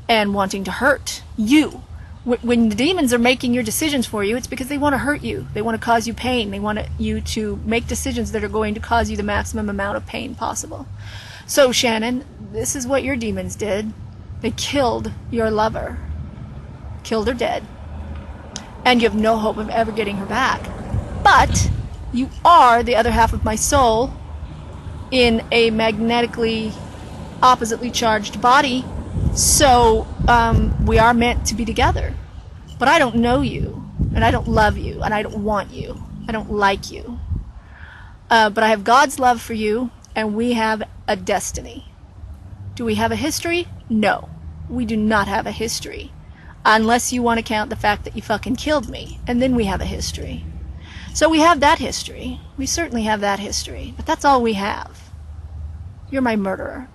and wanting to hurt you. When the demons are making your decisions for you, it's because they want to hurt you. They want to cause you pain. They want you to make decisions that are going to cause you the maximum amount of pain possible. So, Shannon, this is what your demons did. They killed your lover. Killed her dead. And you have no hope of ever getting her back. But you are the other half of my soul in a magnetically oppositely charged body. So we are meant to be together. But I don't know you, and I don't love you, and I don't want you. I don't like you. But I have God's love for you, and we have a destiny. Do we have a history? No. We do not have a history. Unless you want to count the fact that you fucking killed me, and then we have a history. So we have that history. We certainly have that history. But that's all we have. You're my murderer.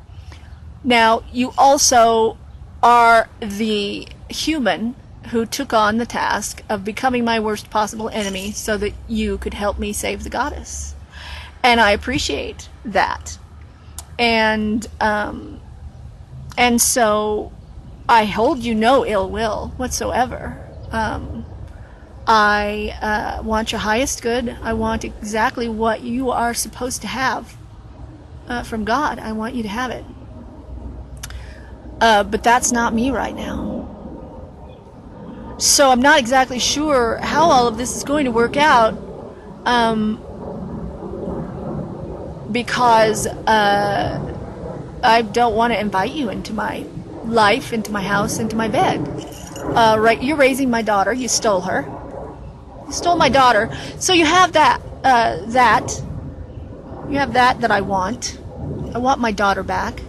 Now, you also are the human who took on the task of becoming my worst possible enemy so that you could help me save the goddess. And I appreciate that. And so I hold you no ill will whatsoever. I want your highest good. I want exactly what you are supposed to have from God. I want you to have it. But that's not me right now. So I'm not exactly sure how all of this is going to work out, because I don't want to invite you into my life, into my house, into my bed. Right, you're raising my daughter. You stole her. You stole my daughter. So you have that. You have that I want. I want my daughter back.